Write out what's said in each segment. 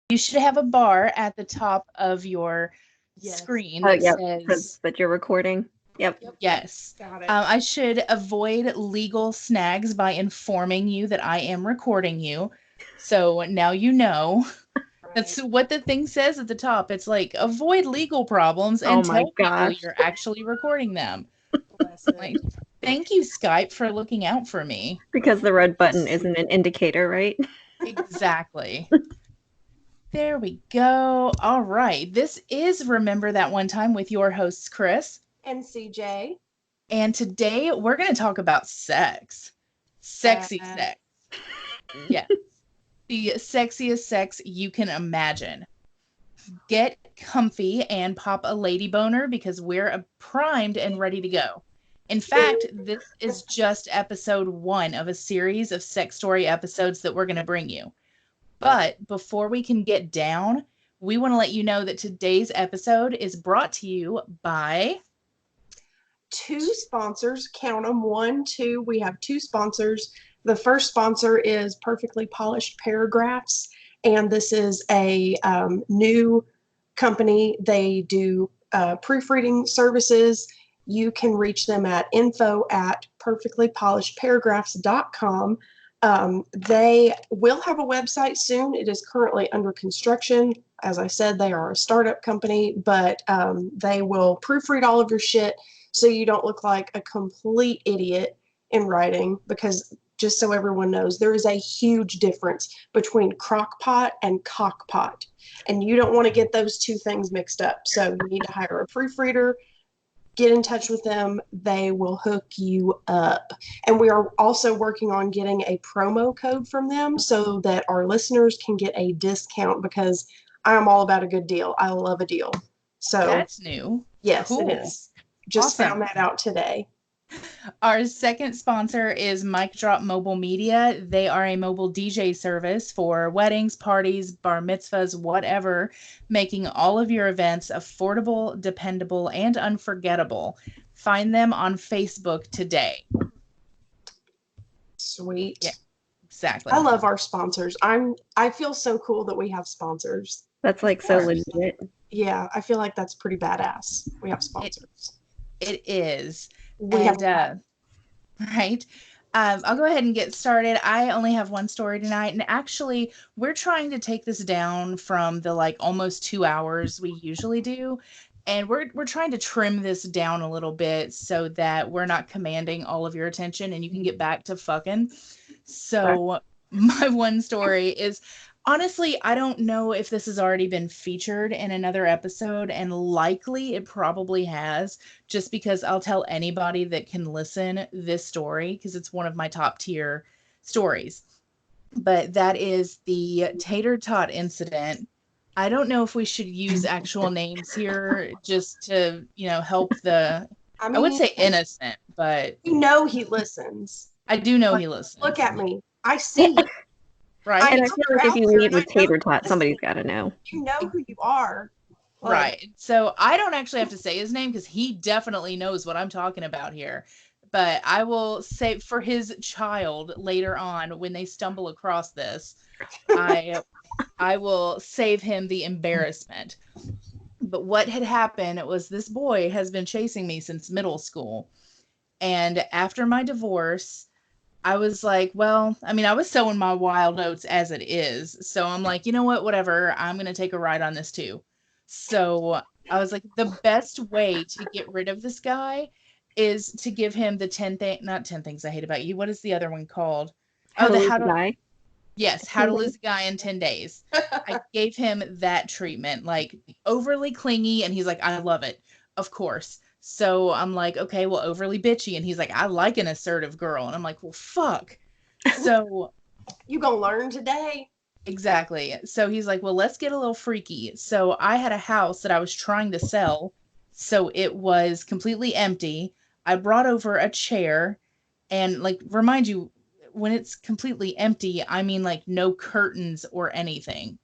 You should have a bar at the top of your Yes. screen Oh, that yep. says That you're recording. Yep. Yep. yes. Got it. I should avoid legal snags by informing you that I am recording you. So now you know. That's Right. what the thing says at the top. It's like avoid legal problems Oh and my tell people gosh. you're actually recording them. Bless it. Like, thank you, Skype, for looking out for me. Because the red button isn't an indicator, right? Exactly. There we go. All right. This is Remember That One Time with your hosts, Chris. And CJ. And today we're going to talk about sex. Sexy sex. Yeah. The sexiest sex you can imagine. Get comfy and pop a lady boner because we're primed and ready to go. In fact, this is just episode 1 of a series of sex story episodes that we're going to bring you. But before we can get down, we want to let you know that today's episode is brought to you by 2 sponsors. Count them. 1, 2. We have 2 sponsors. The first sponsor is Perfectly Polished Paragraphs, and this is a new company. They do proofreading services. You can reach them at info@perfectlypolishedparagraphs.com. They will have a website soon. It is currently under construction. As I said, they are a startup company, but they will proofread all of your shit so you don't look like a complete idiot in writing. Because just so everyone knows, there is a huge difference between crockpot and cockpot, and you don't want to get those two things mixed up. So you need to hire a proofreader. Get in touch with them. They will hook you up. And we are also working on getting a promo code from them so that our listeners can get a discount, because I'm all about a good deal. I love a deal. So that's new. yes, Cool. it is. Just Awesome. found that out today. Our second sponsor is Mic Drop Mobile Media. They are a mobile DJ service for weddings, parties, bar mitzvahs, whatever, making all of your events affordable, dependable, and unforgettable. Find them on Facebook today. Sweet. Yeah, exactly. I love our sponsors. I feel so cool that we have sponsors. That's like so legit. Yeah, I feel like that's pretty badass. We have sponsors. It is. We have right. I'll go ahead and get started. I only have one story tonight, and actually, we're trying to take this down from the like almost 2 hours we usually do, and we're trying to trim this down a little bit so that we're not commanding all of your attention, and you can get back to fucking. So my one story is honestly, I don't know if this has already been featured in another episode, and likely it probably has, just because I'll tell anybody that can listen this story because it's one of my top tier stories. But that is the tater tot incident. I don't know if we should use actual names here just to, help the, I would say innocent, but you know he listens. I do know he listens. Look at me. I see you. Right. And I feel like if you meet with Tater Tot, somebody's got to know. You know who you are. Right. So I don't actually have to say his name because he definitely knows what I'm talking about here. But I will say for his child later on when they stumble across this, I will save him the embarrassment. But what had happened was this boy has been chasing me since middle school. And after my divorce, I was like, well, I mean, I was sowing my wild oats as it is. So I'm like, you know what, whatever. I'm going to take a ride on this too. So I was like, the best way to get rid of this guy is to give him the 10 things I hate about you. What is the other one called? How to lose a guy. Yes, how to lose a guy in 10 days. I gave him that treatment, like overly clingy. And he's like, I love it. Of course. So I'm like, okay, well, overly bitchy. And he's like, I like an assertive girl. And I'm like, well, fuck. So you gonna learn today. Exactly. So he's like, well, let's get a little freaky. So I had a house that I was trying to sell. So it was completely empty. I brought over a chair and like, remind you, when it's completely empty, I mean like no curtains or anything.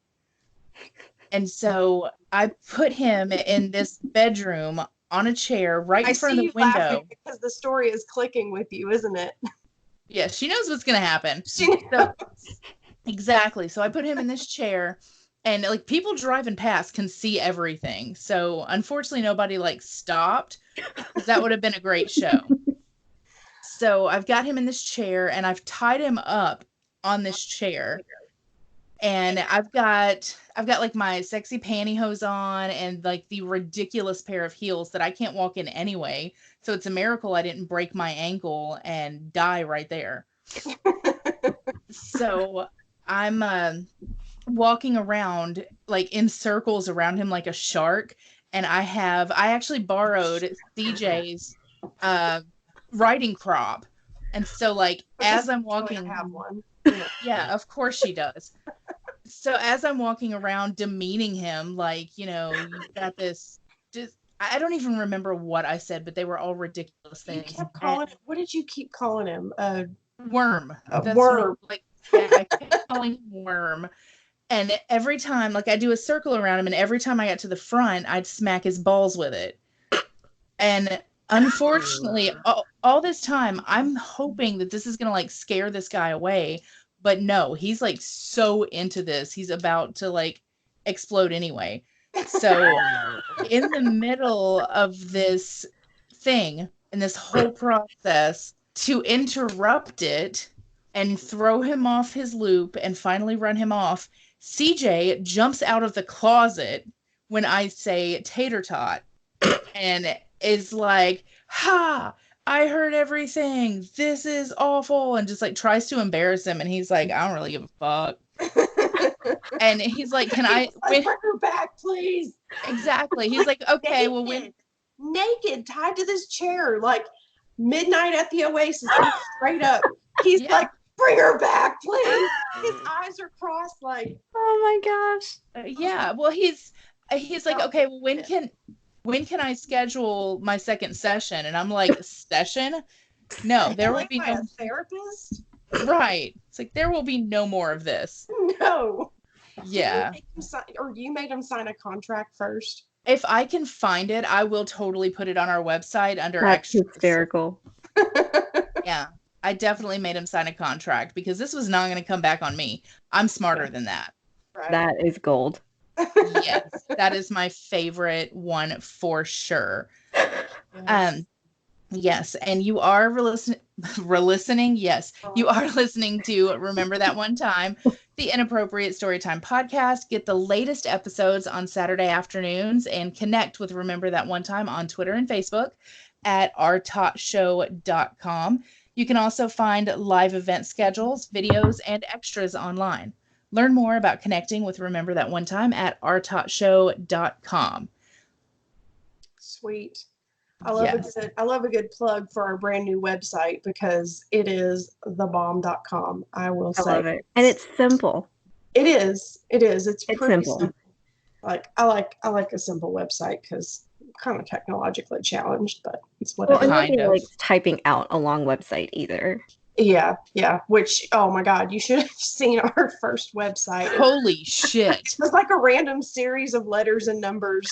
And so I put him in this bedroom on a chair right in front of the window. Because the story is clicking with you, isn't it? Yeah, she knows what's going to happen. She knows. Exactly. So I put him in this chair And like people driving past can see everything. So unfortunately nobody like stopped, because that would have been a great show. So I've got him in this chair and I've tied him up on this chair. And I've got like my sexy pantyhose on and like the ridiculous pair of heels that I can't walk in anyway. So it's a miracle I didn't break my ankle and die right there. So I'm walking around like in circles around him like a shark. And I actually borrowed CJ's riding crop. And so like as I'm walking, I have one. Yeah, of course she does. So as I'm walking around demeaning him, like, you know, you've got this, just, I don't even remember what I said, but they were all ridiculous You things. kept calling it, what did you keep calling him? Worm. A worm. I kept calling him Worm. And every time, like I do a circle around him, and every time I got to the front, I'd smack his balls with it. And unfortunately, all this time, I'm hoping that this is going to like scare this guy away. But no, he's like so into this. He's about to like explode anyway. So in the middle of this thing, in this whole process, to interrupt it and throw him off his loop and finally run him off, CJ jumps out of the closet when I say tater tot and is like, ha, I heard everything. This is awful. And just like tries to embarrass him. And he's like, I don't really give a fuck. And he's like, can I bring her back, please? Exactly. He's like, okay, well, when naked, tied to this chair, like midnight at the Oasis, straight up. He's like, bring her back, please. His eyes are crossed, like, oh my gosh. Yeah. Well, he's like, okay, well, when can I schedule my second session? And I'm like, session? No, there will be no therapist. Right. It's like there will be no more of this. No. Yeah. You made him sign a contract first? If I can find it, I will totally put it on our website under That's extras. hysterical. Yeah. I definitely made him sign a contract because this was not going to come back on me. I'm smarter than that. Right. That is gold. Yes, that is my favorite one for sure. Yes, and you are listening. Yes, you are listening to Remember That One Time, the Inappropriate Storytime podcast. Get the latest episodes on Saturday afternoons and connect with Remember That One Time on Twitter and Facebook at ourtotshow.com. You can also find live event schedules, videos, and extras online. Learn more about connecting with Remember That One Time at ourtotshow.com. Sweet. I love a good plug for our brand new website because it is thebomb.com. I will say. I love it. And it's simple. It is. It's pretty simple. Like I like a simple website because I'm kind of technologically challenged, but it's what Well, I and nobody likes typing out a long website either. Yeah. Which, oh my God, you should have seen our first website. Holy shit. It was like a random series of letters and numbers.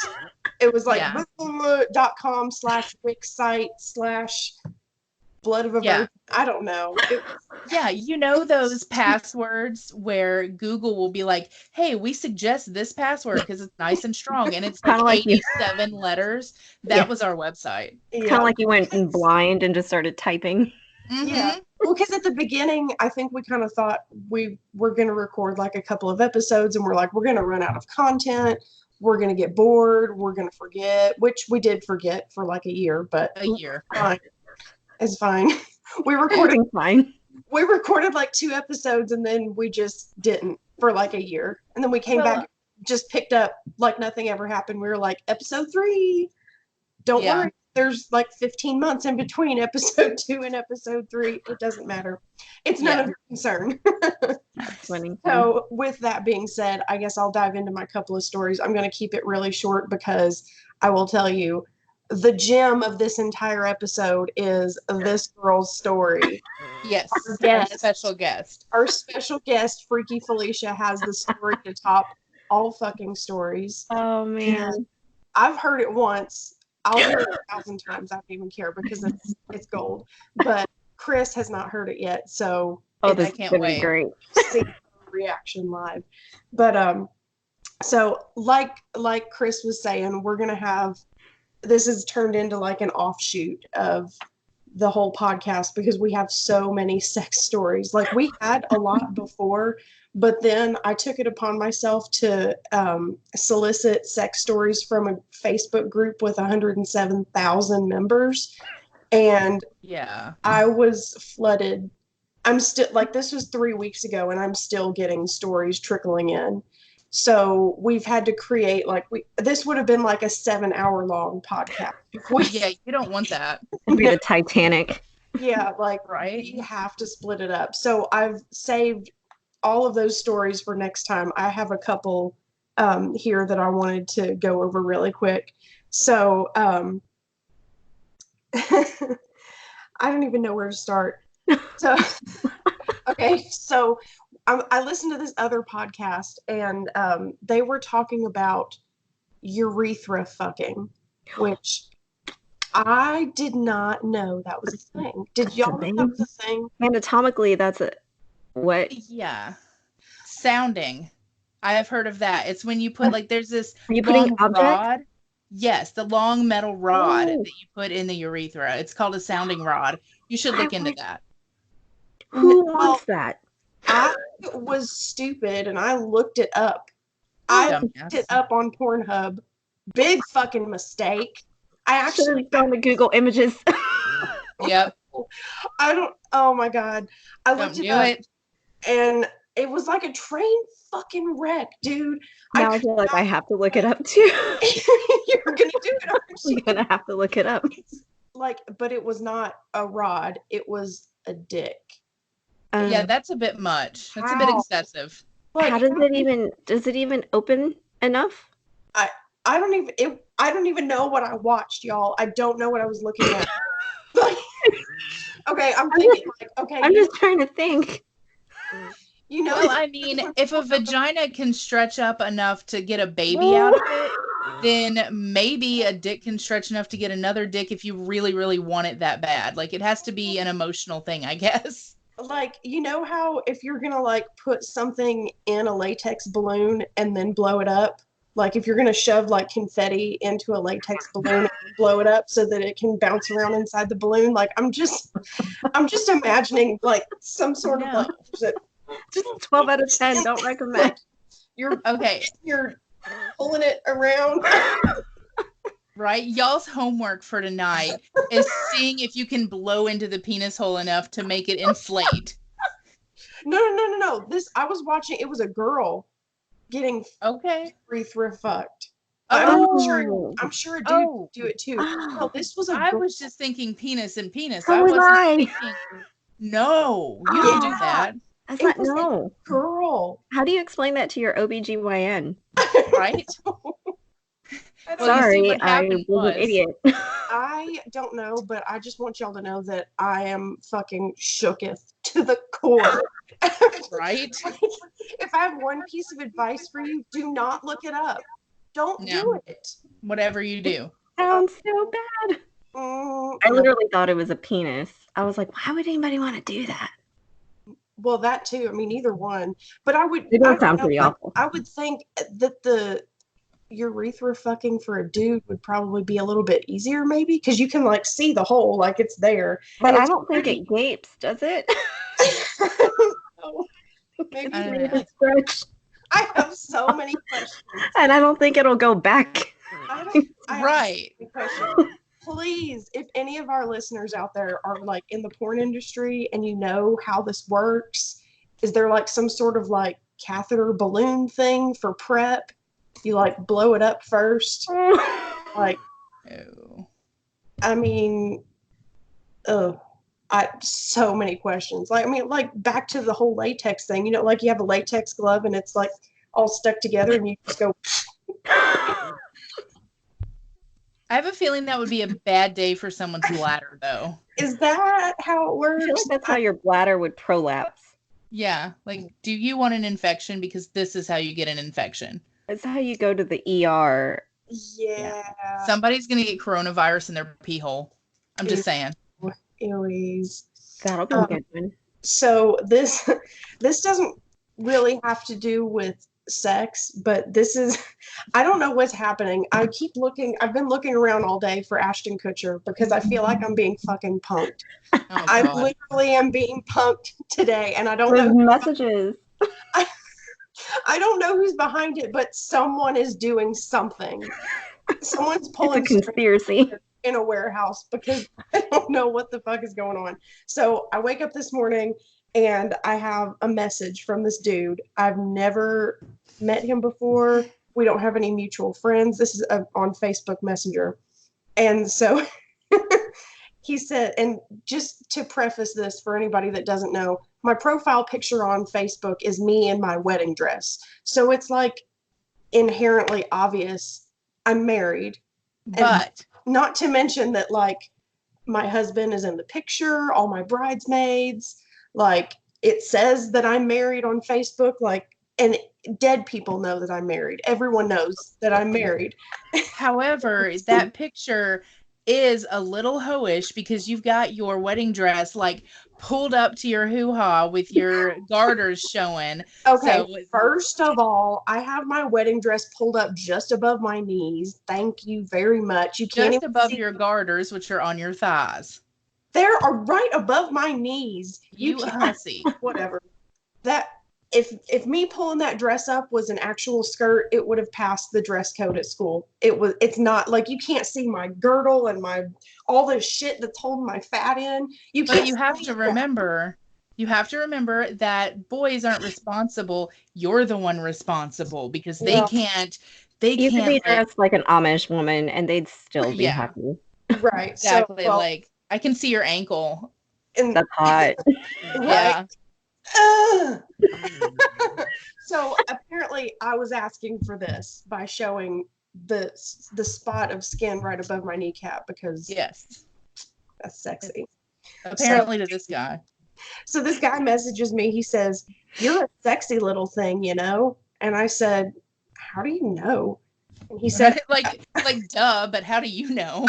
It was like .com/wixsite/blood of a virgin. I don't know. Yeah, you know those passwords where Google will be like, hey, we suggest this password because it's nice and strong. And it's like 87 letters. That was our website. It's kind of like you went blind and just started typing. Mm-hmm. Yeah. Well, because at the beginning, I think we kind of thought we were going to record like a couple of episodes and we're like, we're going to run out of content. We're going to get bored. We're going to forget, which we did forget for like a year, but fine. It's fine. We recorded fine. We recorded like 2 episodes and then we just didn't for like a year. And then we came back, just picked up like nothing ever happened. We were like, episode 3. Don't worry. There's like 15 months in between episode 2 and episode 3. It doesn't matter. It's none of your concern. So with that being said, I guess I'll dive into my couple of stories. I'm going to keep it really short because I will tell you the gem of this entire episode is this girl's story. Yes. Our special guest. Our special guest, Freaky Felicia, has the story to top all fucking stories. Oh, man. And I've heard it once. I'll hear it 1,000 times. I don't even care because it's gold. But Chris has not heard it yet, so this I can't wait. Great. See reaction live. But So like Chris was saying, we're gonna have this has turned into like an offshoot of the whole podcast because we have so many sex stories. Like we had a lot before, but then I took it upon myself to solicit sex stories from a Facebook group with 107,000 members. And Yeah. I was flooded. I'm still like, this was 3 weeks ago, and I'm still getting stories trickling in. So we've had to create this would have been like a 7 hour long podcast. Yeah, you don't want that. It'd be the Titanic. Yeah, like Right. you have to split it up. So I've saved all of those stories for next time. I have a couple here that I wanted to go over really quick. So I don't even know where to start. So okay, so I listened to this other podcast, and they were talking about urethra fucking, which I did not know that was a thing. Did y'all know that was a thing? Anatomically, that's a what? Yeah. Sounding. I have heard of that. It's when you put like there's this Are you putting long object? rod. Yes, the long metal rod Oh. that you put in the urethra. It's called a sounding rod. You should look into that. Who Well, wants that? I was stupid and I looked it up. I looked Dumbass. it up on Pornhub. Big fucking mistake. I Should actually have gone to Google Images. Yep. oh my God. I Don't looked it do up it. and it was like a train fucking wreck, dude. Now I feel like I have to look it up too. You're gonna do it, aren't I'm you? gonna have to look it up. But it was not a rod, it was a dick. Yeah, that's a bit much. That's a bit How? excessive. Like, how does it even open enough? I don't even know what I watched, y'all. I don't know what I was looking at. Like, okay, I'm thinking like, okay, I'm just trying to think. you know, Well, I mean, if a vagina can stretch up enough to get a baby out of it, then maybe a dick can stretch enough to get another dick if you really, really want it that bad. Like it has to be an emotional thing, I guess. like, you know how if you're gonna like put something in a latex balloon and then blow it up, like if you're gonna shove like confetti into a latex balloon and blow it up so that it can bounce around inside the balloon, like I'm just imagining like some sort of No. like Just 12 out of 10. Don't recommend. you're Okay, pulling it around. right? Y'all's homework for tonight is seeing if you can blow into the penis hole enough to make it inflate. No. This I was watching. It was a girl getting Okay. urethra fucked. Oh. I'm sure a dude Oh. could do it too. Oh. No, this was a I girl. was just thinking penis and penis. So I was wasn't I. thinking. No, you don't do Yeah. that, That's It not was a- no. girl. How do you explain that to your OBGYN? right? I don't, Well, you see Sorry, what I happened was was- an idiot. I don't know, but I just want y'all to know that I am fucking shooketh to the core. Right? If I have one piece of advice for you, do not look it up. Don't No. do it. Whatever you do. Sounds so bad. I literally thought it was a penis. I was like, why would anybody want to do that? Well, that too. I mean, either one. But I would. It I does don't sound know, pretty awful. I would think that the urethra fucking for a dude would probably be a little bit easier, maybe, because you can like see the hole, like it's there. But And I it's don't think pretty- it gapes, does it? No. Maybe I don't Maybe know. it's stretched. I have so many questions. And I don't think it'll go back. I have Right. so many questions. Please, if any of our listeners out there are like in the porn industry and you know how this works, is there like some sort of like catheter balloon thing for prep? You like blow it up first? Like, Oh. I mean, so many questions. Like, I mean, like back to the whole latex thing, you know, like you have a latex glove and it's like all stuck together and you just go, I have a feeling that would be a bad day for someone's bladder, though. is that how it I works? feel like that's how your bladder would prolapse. Yeah. Like, do you want an infection? Because this is how you get an infection. It's how you go to the ER. Yeah. Somebody's going to get coronavirus in their pee hole. I'm just saying. Anyways. That'll be a good one. So this doesn't really have to do with sex, but this is, I don't know what's happening. I've been looking around all day for Ashton Kutcher because I feel like I'm being fucking punked. Oh I God. literally am being punked today, and I don't Those know. messages. I don't know who's behind it, but someone is doing something. Someone's It's a pulling strings conspiracy. in a warehouse because I don't know what the fuck is going on. So I wake up this morning and I have a message from this dude. I've never met him before. We don't have any mutual friends. This is on Facebook Messenger. And so he said, and just to preface this for anybody that doesn't know, my profile picture on Facebook is me in my wedding dress. So it's like inherently obvious I'm married. But Not to mention that, like, my husband is in the picture, all my bridesmaids, like, it says that I'm married on Facebook, like, and dead people know that I'm married. Everyone knows that I'm married. however, that picture is a little hoish because you've got your wedding dress like pulled up to your hoo-ha with your garters showing. Okay, So first of all, I have my wedding dress pulled up just above my knees. Thank you very much. You can't just even above see your garters, which are on your thighs. They are right above my knees. You can't, hussy. whatever. That if me pulling that dress up was an actual skirt, it would have passed the dress code at school. It's not like you can't see my girdle and my all the shit that's holding my fat in. But you have to remember that boys aren't responsible. You're the one responsible because they Well, can't You could be like, dressed like an Amish woman and they'd still be yeah, happy. right. exactly. So, well, Like I can see your ankle. and That's hot. right. Yeah. So apparently I was asking for this by showing the spot of skin right above my kneecap because Yes. that's sexy. Apparently to this guy. So this guy messages me. He says, "You're a sexy little thing, you know?" And I said, "How do you know?" And he said, like duh, but how do you know?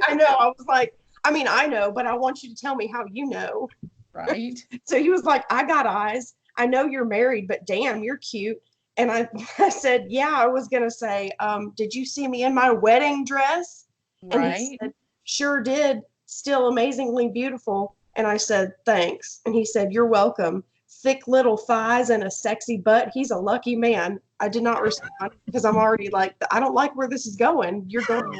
I know. I was like, I mean, I know, but I want you to tell me how you know. Right? So he was like, "I got eyes. I know you're married, but damn, you're cute." And I said, "Yeah, I was gonna say, did you see me in my wedding dress?" And he Right? said, "Sure did. Still amazingly beautiful." And I said, "Thanks." And he said, "You're welcome. Thick little thighs and a sexy butt. He's a lucky man." I did not respond because I'm already like, I don't like where this is going. You're gonna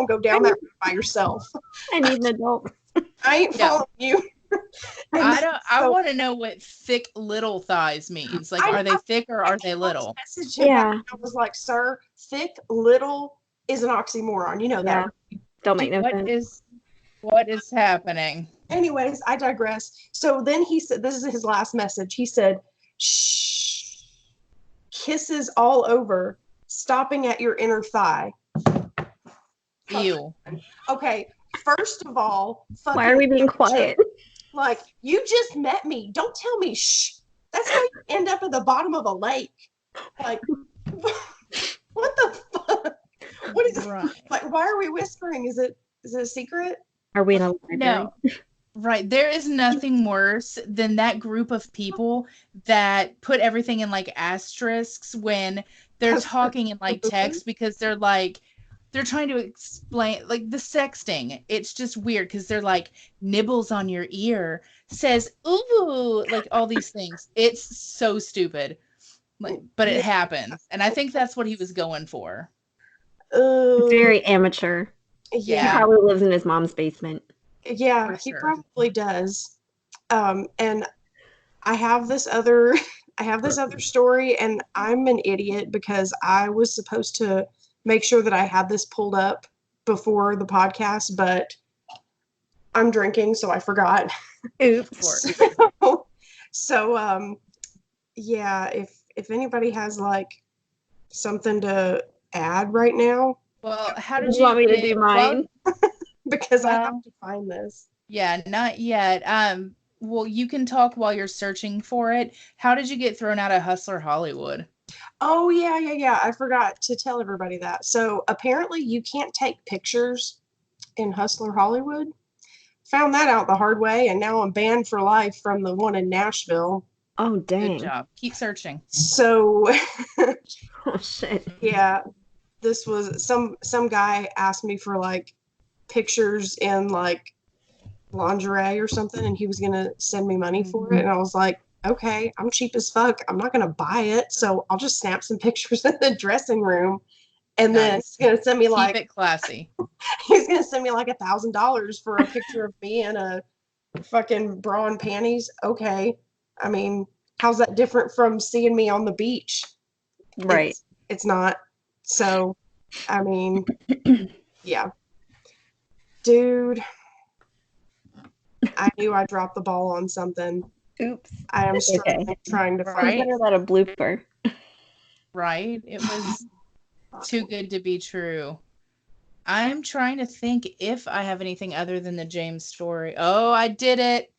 go down that road by yourself. I need an adult. I ain't following you. I want to know what thick little thighs means. Like, are they thick or are they little? Yeah. I was like, "Sir, thick little is an oxymoron. You know that." Yeah. Don't make no sense. What is happening? Anyways, I digress. So then he said, this is his last message. He said, "Shh, kisses all over, stopping at your inner thigh." Ew. Okay, first of all, Why are we being quiet? Like, you just met me. Don't tell me shh. That's how you end up at the bottom of a lake. Like, what the fuck? What is right. Like, why are we whispering? Is it a secret? Are we in a library? No. Right. There is nothing worse than that group of people that put everything in like asterisks when they're talking in like text because they're trying to explain like the sexting. It's just weird because they're like nibbles on your ear, says ooh, like all these things. It's so stupid. Like, but it happens. And I think that's what he was going for. Very amateur. Yeah. He probably lives in his mom's basement. Yeah, he probably does. And I have this other story, and I'm an idiot because I was supposed to make sure that I had this pulled up before the podcast, but I'm drinking, so I forgot. Oops. So yeah, if anybody has like something to add right now. Well, how did you want me to do mine? Because I have to find this. Yeah, not yet. Well, you can talk while you're searching for it. How did you get thrown out of Hustler Hollywood? Oh, yeah. I forgot to tell everybody that. So apparently you can't take pictures in Hustler Hollywood. Found that out the hard way, and now I'm banned for life from the one in Nashville. Oh, Good dang. job. Keep searching. So Oh, shit. yeah, this was some guy asked me for like pictures in like lingerie or something, and he was gonna send me money for it, and I was like, okay, I'm cheap as fuck, I'm not gonna buy it, so I'll just snap some pictures in the dressing room, and then Nice. he's gonna send me Keep like it classy. he's gonna send me like $1,000 for a picture of me in a fucking bra and panties. Okay, I mean, how's that different from seeing me on the beach? Right. It's not. So, I mean, yeah, dude, I knew I dropped the ball on something. Oops. I am It's okay. trying to find Right. Consider that a blooper. Right? It was too good to be true. I'm trying to think if I have anything other than the James story. Oh, I did it.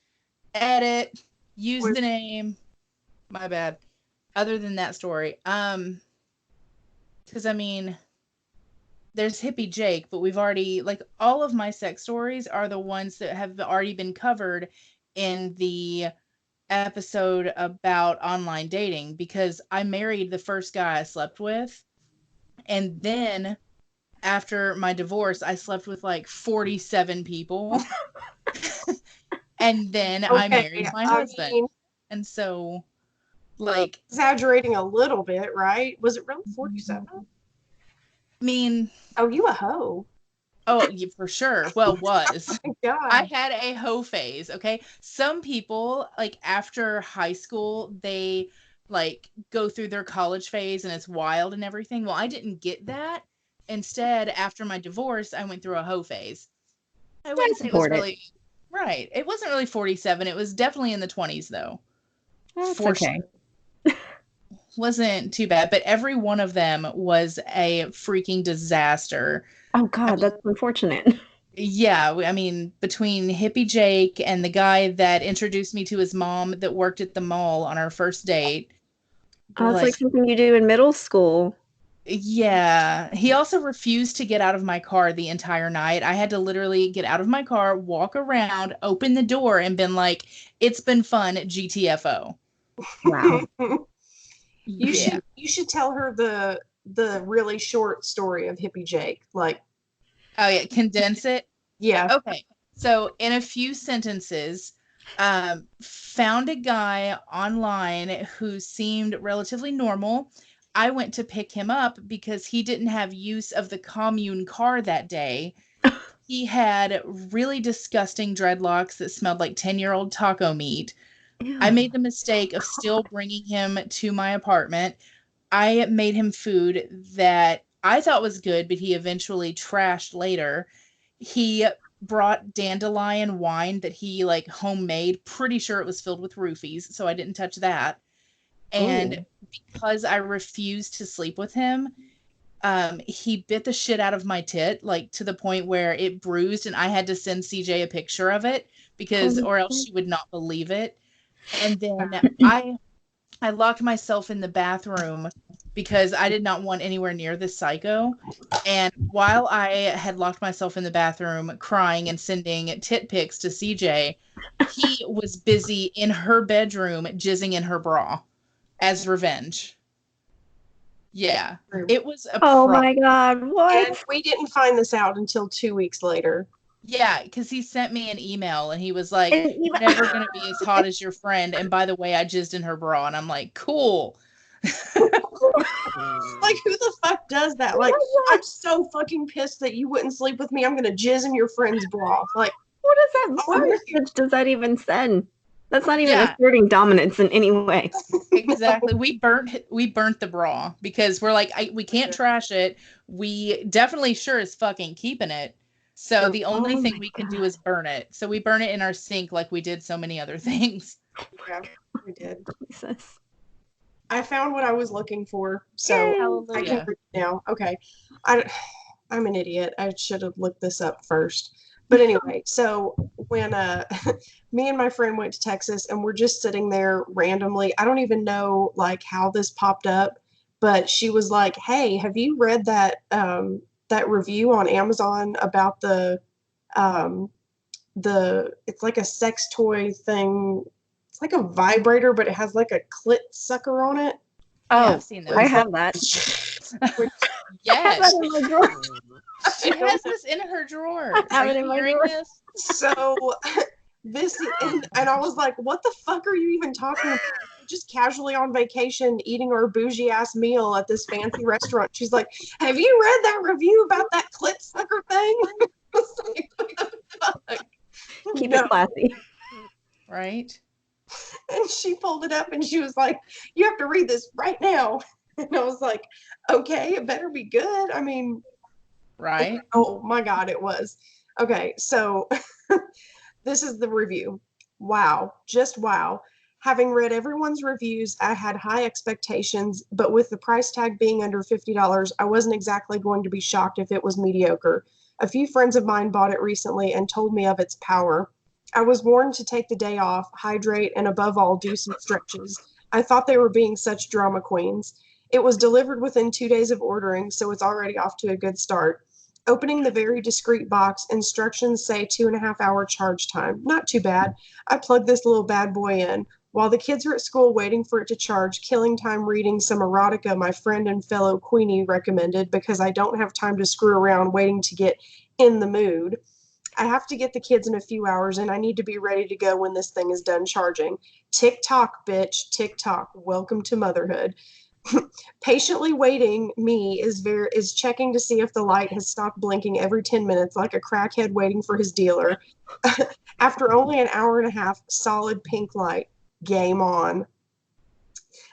Edit. Use What- the name. My bad. Other than that story. Because I mean, there's Hippie Jake, but we've already like all of my sex stories are the ones that have already been covered in the episode about online dating because I married the first guy I slept with. And then after my divorce, I slept with like 47 people. And then I Okay, married my I husband. mean, And so, like, exaggerating a little bit, right? Was it really 47? I mean, Oh, you a hoe. oh, yeah, for sure. Well, was. My God. I had a hoe phase, okay? Some people, like, after high school, they, like, go through their college phase and it's wild and everything. Well, I didn't get that. Instead, after my divorce, I went through a hoe phase. I wouldn't say it was support it. really right. It wasn't really 47. It was definitely in the 20s, though. That's For okay. sure. Wasn't too bad, but every one of them was a freaking disaster. Oh, I God, mean, that's unfortunate. yeah, I mean, between Hippie Jake and the guy that introduced me to his mom that worked at the mall on our first date, Oh, it's boy, like something you do in middle school. yeah. He also refused to get out of my car the entire night. I had to literally get out of my car, walk around, open the door, and been like, "It's been fun, GTFO." Wow. Yeah. You should tell her the really short story of Hippie Jake. Like, Oh yeah, condense it. yeah. Okay. So in a few sentences, found a guy online who seemed relatively normal. I went to pick him up because he didn't have use of the commune car that day. He had really disgusting dreadlocks that smelled like 10-year-old taco meat. I Ew. made the mistake of still bringing him to my apartment. I made him food that I thought was good, but he eventually trashed later. He brought dandelion wine that he like homemade. Pretty sure it was filled with roofies, so I didn't touch that. And Ooh. because I refused to sleep with him, he bit the shit out of my tit, like to the point where it bruised, and I had to send CJ a picture of it because, Holy or else shit. she would not believe it. And then I locked myself in the bathroom because I did not want anywhere near this psycho. And while I had locked myself in the bathroom crying and sending tit pics to CJ, he was busy in her bedroom jizzing in her bra as revenge. Yeah. It was a Oh problem. my God, And what? we didn't find this out until 2 weeks later. Yeah, because he sent me an email and he was like, And "You're even never going to be as hot as your friend. And by the way, I jizzed in her bra." And I'm like, "Cool." Like, who the fuck does that? Like, I'm so fucking pissed that you wouldn't sleep with me. I'm gonna jizz in your friend's bra. Like, what is that? Oh, What message does that even send? That's not even Yeah. asserting dominance in any way. Exactly. We burnt the bra because we're like, we can't trash it. We definitely sure as fucking keeping it. So the only Oh thing my we can do God. is burn it. So we burn it in our sink like we did so many other things. yeah, we did. Jesus. I found what I was looking for, so Yay. I can Hallelujah. read it now. Okay, I'm an idiot. I should have looked this up first. But anyway, so when me and my friend went to Texas and we're just sitting there randomly, I don't even know like how this popped up, but she was like, "Hey, have you read that review on Amazon about um, the it's like a sex toy thing. It's it's like a vibrator, but it has like a clit sucker on it. Yeah, Oh, I've seen I those. have that. I have Yes. that in my drawer. She has this in her drawer. I have Are it you in my hearing drawer. this? So this and I was like, what the fuck are you even talking about? We're just casually on vacation eating our bougie ass meal at this fancy restaurant. She's like, have you read that review about that clit sucker thing? I was like, what the fuck? Keep No. it classy. Right? And she pulled it up and she was like, you have to read this right now. And I was like, okay, it better be good. I mean, Right? oh my God, it was. Okay, so this is the review. Wow, just wow. Having read everyone's reviews, I had high expectations, but with the price tag being under $50, I wasn't exactly going to be shocked if it was mediocre. A few friends of mine bought it recently and told me of its power. I was warned to take the day off, hydrate, and above all, do some stretches. I thought they were being such drama queens. It was delivered within 2 days of ordering, so it's already off to a good start. Opening the very discreet box, instructions say 2.5 hour charge time. Not too bad. I plugged this little bad boy in. While the kids are at school waiting for it to charge, killing time reading some erotica my friend and fellow Queenie recommended because I don't have time to screw around waiting to get in the mood. I have to get the kids in a few hours and I need to be ready to go when this thing is done charging. Tick tock, bitch, tick tock. Welcome to motherhood. Patiently waiting me is checking to see if the light has stopped blinking every 10 minutes like a crackhead waiting for his dealer. After only an hour and a half, solid pink light. Game on.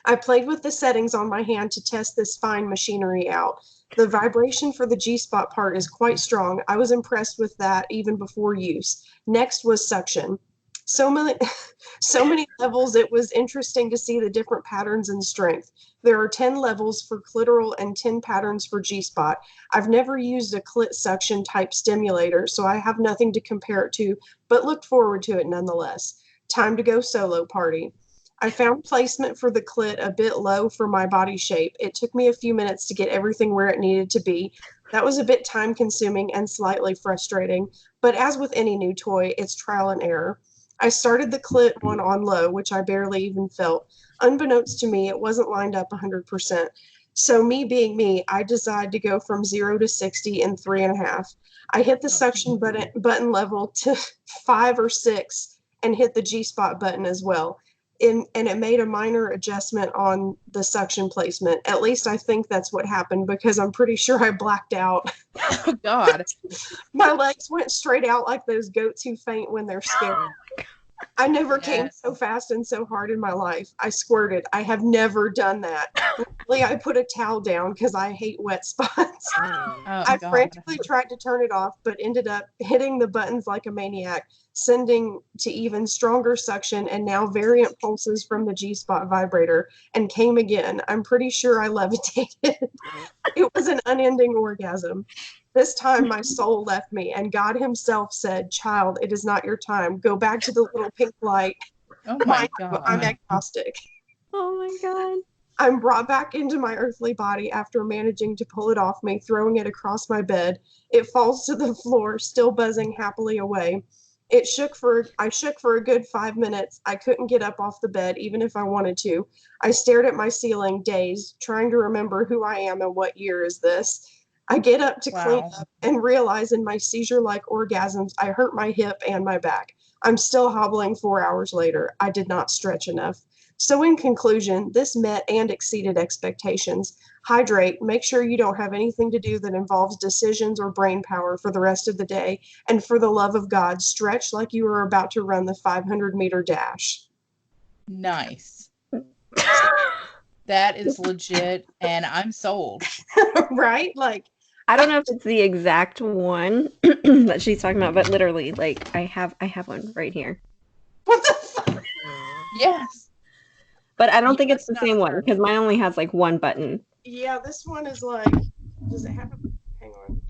I played with the settings on my hand to test this fine machinery out. The vibration for the G-spot part is quite strong. I was impressed with that even before use. Next was suction. So many levels, it was interesting to see the different patterns and strength. There are 10 levels for clitoral and 10 patterns for G-spot. I've never used a clit suction type stimulator, so I have nothing to compare it to, but looked forward to it nonetheless. Time to go solo party. I found placement for the clit a bit low for my body shape. It took me a few minutes to get everything where it needed to be. That was a bit time consuming and slightly frustrating, but as with any new toy, it's trial and error. I started the clit one on low, which I barely even felt. Unbeknownst to me, it wasn't lined up 100%. So me being me, I decided to go from 0 to 60 in 3.5. I hit the suction button level to 5 or 6 and hit the G-spot button as well. And it made a minor adjustment on the suction placement. At least I think that's what happened because I'm pretty sure I blacked out. Oh God. My legs went straight out like those goats who faint when they're scared. I never came Yes. so fast and so hard in my life. I squirted. I have never done that. Luckily, I put a towel down because I hate wet spots. Oh I God. frantically tried to turn it off, but ended up hitting the buttons like a maniac, sending to even stronger suction and now variant pulses from the G-spot vibrator, and came again. I'm pretty sure I levitated. It was an unending orgasm. This time my soul left me, and God himself said, child, it is not your time. Go back to the little pink light. Oh my God. I'm agnostic. Oh my God. I'm brought back into my earthly body after managing to pull it off me, throwing it across my bed. It falls to the floor, still buzzing happily away. I shook for a good 5 minutes. I couldn't get up off the bed, even if I wanted to. I stared at my ceiling, dazed, trying to remember who I am and what year is this. I get up to clean Wow. up and realize in my seizure-like orgasms, I hurt my hip and my back. I'm still hobbling 4 hours later. I did not stretch enough. So in conclusion, this met and exceeded expectations. Hydrate, make sure you don't have anything to do that involves decisions or brain power for the rest of the day. And for the love of God, stretch like you are about to run the 500-meter dash. Nice. That is legit, and I'm sold. Right? Like, I don't know if it's the exact one that she's talking about, but literally, like I have one right here. what the fuck? Yes. But I don't You think it's the must not same have one heard. because mine only has like one button. Yeah, this one is like, does it have a, hang on.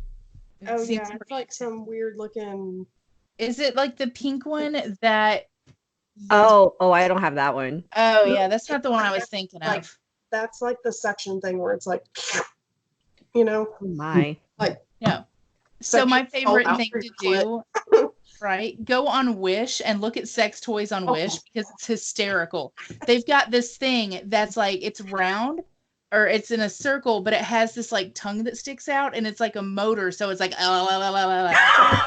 It Oh seems yeah, pretty- it's like some weird looking. Is it like the pink one that? Oh, I don't have that one. Oh yeah, that's not the one I was thinking Like- of. That's like the suction thing where it's like, you know, Oh my. No. So my favorite thing to do Right? Go on Wish and look at sex toys on Wish Oh. because it's hysterical. They've got this thing that's like it's round or it's in a circle, but it has this like tongue that sticks out and it's like a motor. So it's like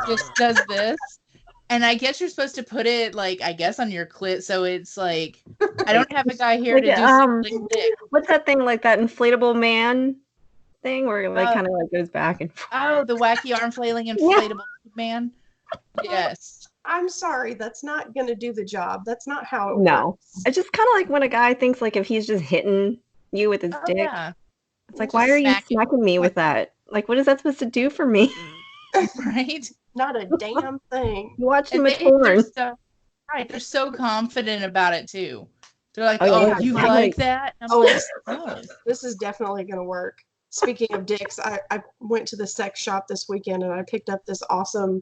just does this. And I guess you're supposed to put it like I guess on your clit. So it's like I don't have a guy here Like, to do something dick. what's that thing like that inflatable man thing where it like Oh. kind of like goes back and forth? Oh, the wacky arm flailing inflatable man. Yes. I'm sorry, that's not going to do the job. That's not how it No. works. It's just kind of like when a guy thinks like if he's just hitting you with his Oh, dick, yeah. it's like, Just why are you smack it. smacking me with that? Like, what is that supposed to do for me? Right? Not a damn thing. You watch him And a porn. they're so confident about it too. They're like, Oh, "Oh, yeah, you like- like that?" And I'm Oh, like, "Oh, This is definitely going to work. Speaking of dicks, I went to the sex shop this weekend and I picked up this awesome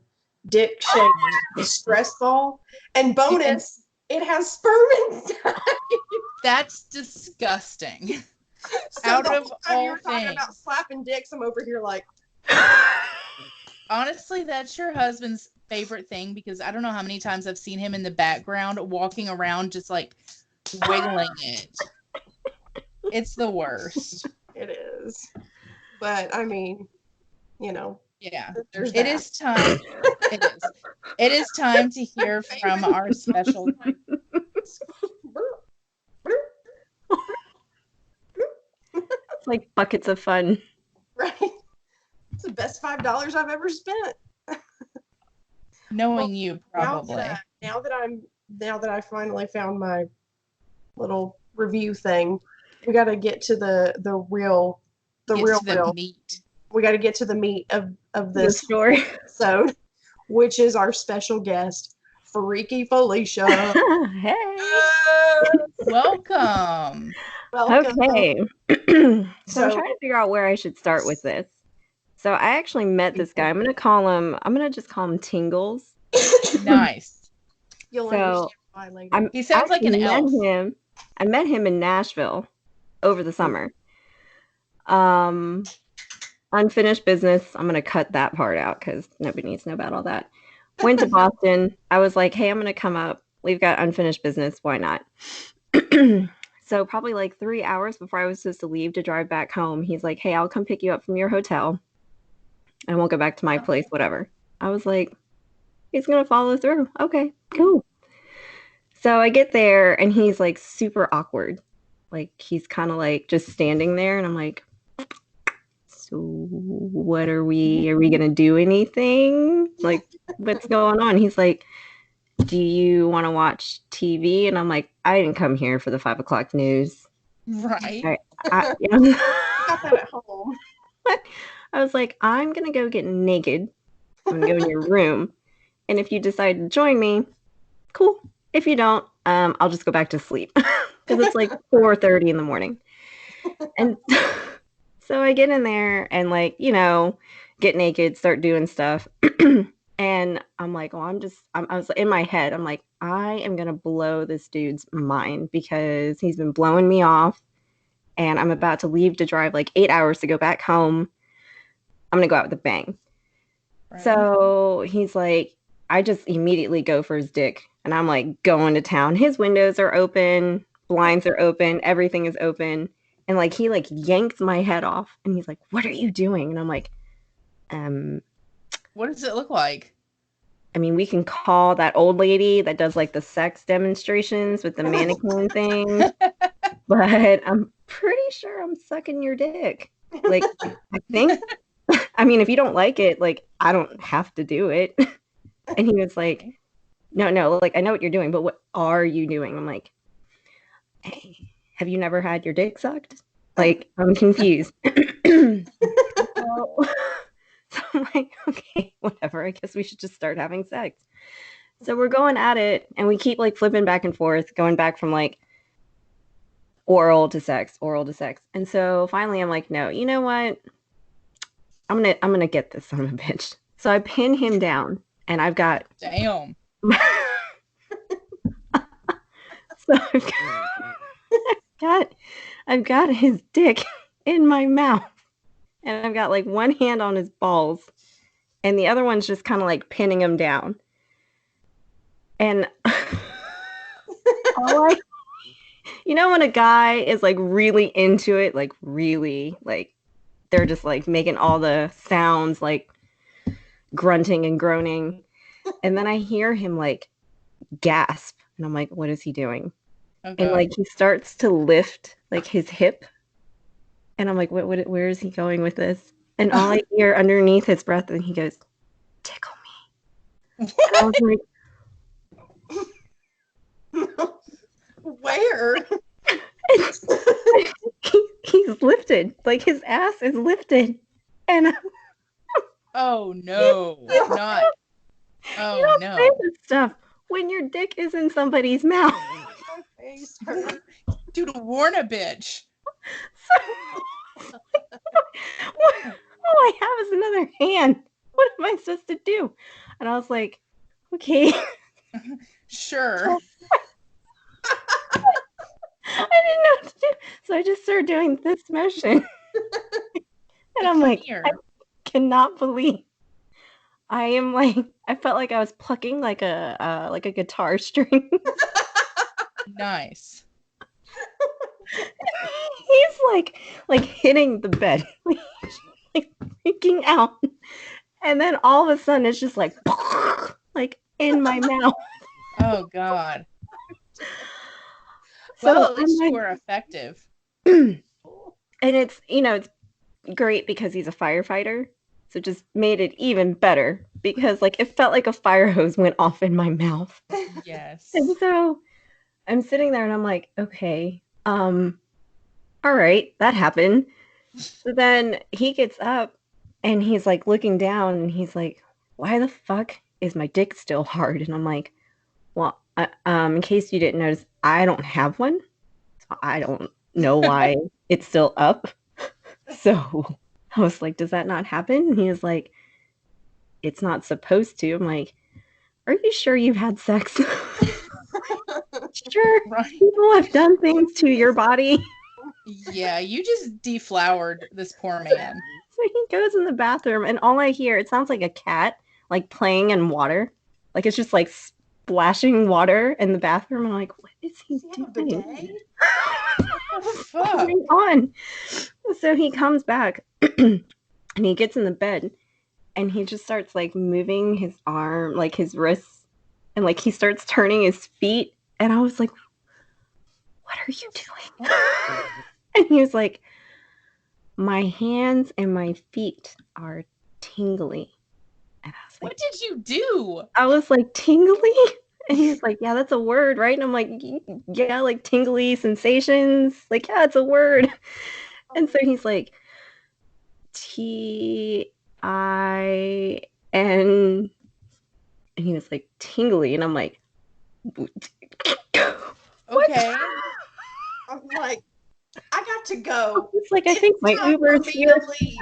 dick-shaped stress ball. And bonus, it has sperm inside. that's disgusting." So Out the of whole time you all were talking things. about slapping dicks, I'm over here like, Honestly, that's your husband's favorite thing because I don't know how many times I've seen him in the background walking around just like wiggling it. It's the worst. it is. But I mean, you know, Yeah. there's It that. is time. It is. It is time to hear from our special It's like buckets of fun. Right? It's the best $5 I've ever spent. knowing you Now probably. that I finally found my little review thing, we got to get to the real Get real to the deal. meat. We got to get to the meat of The this story. episode, which is our special guest, Freaky Felicia. Hey. Welcome. Welcome. Okay. So I'm So- trying to figure out where I should start with this. So I actually met this guy. I'm gonna just call him Tingles. Nice. You'll So, understand why later. He sounds like an actually elf. I met him in Nashville over the summer. Unfinished business. I'm gonna cut that part out because nobody needs to know about all that. Went to Boston. I was like, hey, I'm gonna come up. We've got unfinished business. Why not? So probably like 3 hours before I was supposed to leave to drive back home, he's like, hey, I'll come pick you up from your hotel. And we'll go back to my place, whatever. I was like, he's gonna follow through. Okay, cool. So I get there and he's like super awkward. Like he's kind of like just standing there and I'm like, so what are we gonna do anything? Like, what's going on? He's like, do you want to watch TV? And I'm like, I didn't come here for the 5 o'clock news. Right. I, you know, Got that at home. I was like, I'm gonna go get naked. I'm gonna go in your room. And if you decide to join me, cool. If you don't, I'll just go back to sleep. Because it's like 4:30 in the morning. And so I get in there and like, you know, get naked, start doing stuff. And I'm like, well, I was in my head, I'm like, I am going to blow this dude's mind because he's been blowing me off and I'm about to leave to drive like 8 hours to go back home. I'm going to go out with a bang. Right. So he's like, I just immediately go for his dick and I'm like going to town. His windows are open, blinds are open, everything is open. And like, he like yanked my head off and he's like, what are you doing? And I'm like, What does it look like? I mean, we can call that old lady that does like the sex demonstrations with the mannequin thing, but I'm pretty sure I'm sucking your dick. Like, I think, I mean, if you don't like it, like, I don't have to do it. And he was like, no, like, I know what you're doing, but what are you doing? I'm like, hey, have you never had your dick sucked? Like, I'm confused. So I'm like, okay, whatever. I guess we should just start having sex. So we're going at it and we keep like flipping back and forth, going back from like oral to sex. And so finally I'm like, no, you know what? I'm gonna get this son of a bitch. So I pin him down and I've got Damn. so I've got his dick in my mouth. And I've got like one hand on his balls and the other one's just kind of like pinning him down. And all I, when a guy is like really into it, like really, like they're just like making all the sounds, like grunting and groaning. And then I hear him like gasp, and I'm like, what is he doing? Okay. And like he starts to lift like his hip, and I'm like, where is he going with this? And all I hear underneath his breath, and he goes, tickle me. And I was like, Where? he's lifted, like his ass is lifted, and Oh no, not. Oh you don't no. say this stuff when your dick is in somebody's mouth. My face hurts. Dude, warn a bitch. So, all I have is another hand. What am I supposed to do? And I was like, okay. Sure. I didn't know what to do. So I just started doing this motion. And I'm like, Here. I cannot believe I felt like I was plucking like a guitar string. Nice. He's like hitting the bed, like freaking out. And then all of a sudden it's just like in my mouth. Oh God. So Well, at least I'm you like, were effective. and it's it's great because he's a firefighter. So it just made it even better because like it felt like a fire hose went off in my mouth. Yes. And so I'm sitting there and I'm like, okay, all right, that happened. So then he gets up and he's like looking down and he's like, why the fuck is my dick still hard? And I'm like, well, in case you didn't notice, I don't have one. So I don't know why it's still up. So I was like, does that not happen? And he was like, it's not supposed to. I'm like, are you sure you've had sex? Sure. Right. People have done things to your body. Yeah, you just deflowered this poor man. So he goes in the bathroom and all I hear, it sounds like a cat like playing in water. Like it's just like splashing water in the bathroom. I'm like, what is he Does he have a doing? bidet? What the fuck? Going on? So he comes back and he gets in the bed and he just starts like moving his arm, like his wrists, and like he starts turning his feet. And I was like, what are you doing? And he was like, my hands and my feet are tingly. And I was like, What did you do? I was like, tingly? And he was like, yeah, that's a word, right? And I'm like, yeah, like tingly sensations. Like, yeah, it's a word. And so he's like, T-I-N. And he was like, tingly. And I'm like, Okay. I'm like, I got to go. it's like, I think my It's time for Uber's me here. to leave.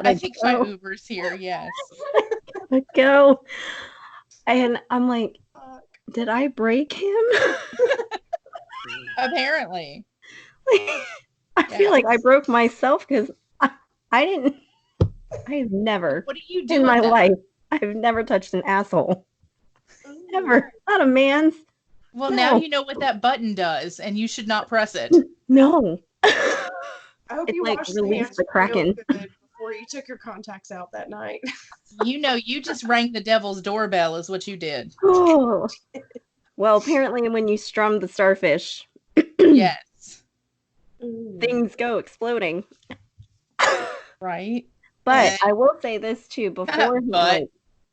I think my Uber's here, yes. Gotta go. And I'm like, did I break him? Apparently. I feel like I broke myself because I've never What do you do in with my that? life, I've never touched an asshole. Ever. Not a man's. Well, No. now you know what that button does, and you should not press it. No. I hope It's you like washed the release hands the real Kraken. good before you took your contacts out that night. You know, you just rang the devil's doorbell is what you did. Oh. Well, apparently when you strum the starfish, Yes. things go exploding. Right? But I will say this too, before like,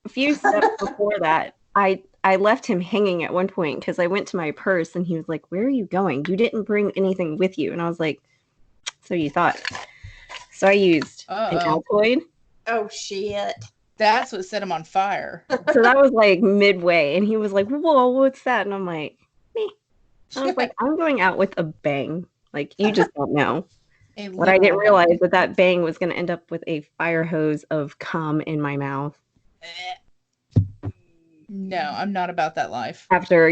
a few steps before that, I left him hanging at one point because I went to my purse and he was like, where are you going? You didn't bring anything with you. And I was like, so you thought. So I used an Altoid. Oh, shit. That's what set him on fire. So that was like midway. And he was like, whoa, what's that? And I'm like, meh. I was like, I'm going out with a bang. Like, you just don't know. What I didn't realize was that bang was going to end up with a fire hose of cum in my mouth. No, I'm not about that life. After,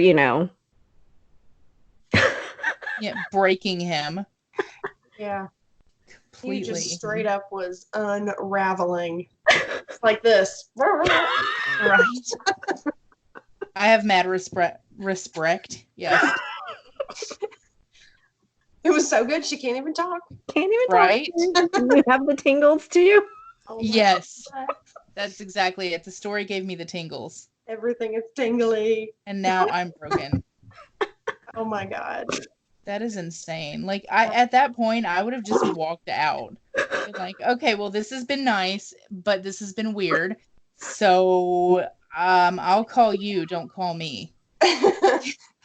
Yeah, breaking him. Yeah. Completely. He just straight up was unraveling. Like this. Right. I have mad respect. Yes. It was so good she can't even talk. Can't even Right? talk. You have the tingles too. Oh my Yes. God. That's exactly it. The story gave me the tingles. Everything is tingly. And now I'm broken. Oh my God. That is insane. Like at that point I would have just walked out. Been like, okay, well this has been nice, but this has been weird. So I'll call you, don't call me.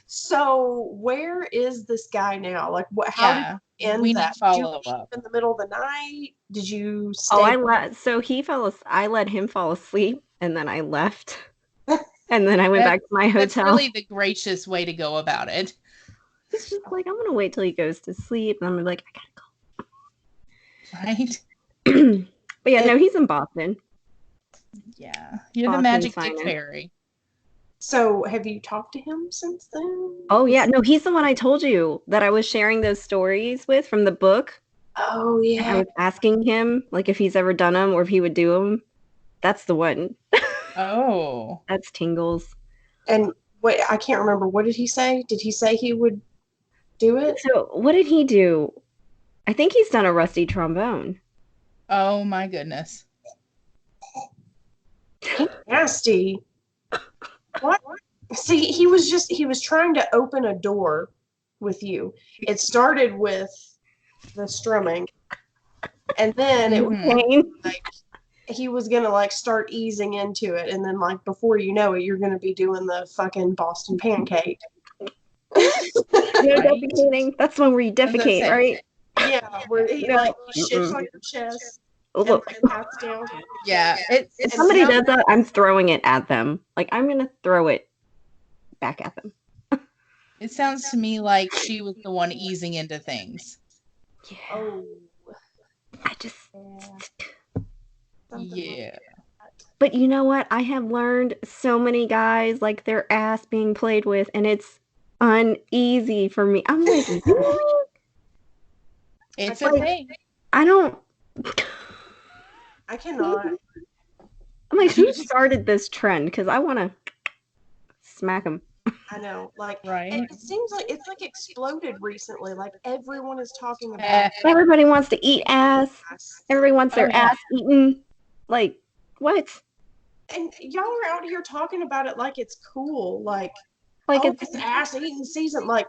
So where is this guy now? Like what? How did Yeah. you end We need that? to Did you follow leave up. in the middle of the night? Did you stay? Oh, so he I let him fall asleep, and then I left, and then I went back to my That's hotel. really the gracious way to go about it. It's just like, I'm gonna wait till he goes to sleep, and I'm like, I Right? gotta go. But yeah, no, he's in Boston. Yeah. You're the Boston's magic dick finest. fairy. So have you talked to him since then? Oh yeah, no, he's the one I told you that I was sharing those stories with from the book. Oh I yeah. was asking him like if he's ever done them or if he would do them. That's the one. Oh. That's Tingles. And wait, I can't remember. What did he say? Did he say he would do it? So what did he do? I think he's done a rusty trombone. Oh my goodness. Nasty. What? See, he was trying to open a door with you. It started with the strumming, and then it was Mhm. like he was gonna like start easing into it, and then like before you know it, you're gonna be doing the fucking Boston pancake. No Right. defecating. That's one where you was gonna defecate, say. right? Yeah, where he No. like shits on your chest Oh, and look. like pats down. Yeah. If And somebody now- does that, I'm throwing it at them. Like, I'm gonna throw it back at them. It sounds to me like she was the one easing into things. Yeah. Oh, I just. something like Yeah. that. But you know what? I have learned so many guys like their ass being played with, and it's uneasy for me. I'm like, really? It's I a think- thing. I don't. I cannot. I'm like, who started this trend? Because I want to smack him. I know. Like, Right. and it seems like it's like exploded recently. Like everyone is talking about Eh, Everybody wants to eat ass. ass. Everybody wants their Oh, yeah. ass eaten. Like, what? And y'all are out here talking about it like it's cool. Like, Like, oh, it's it's ass eating season. Like,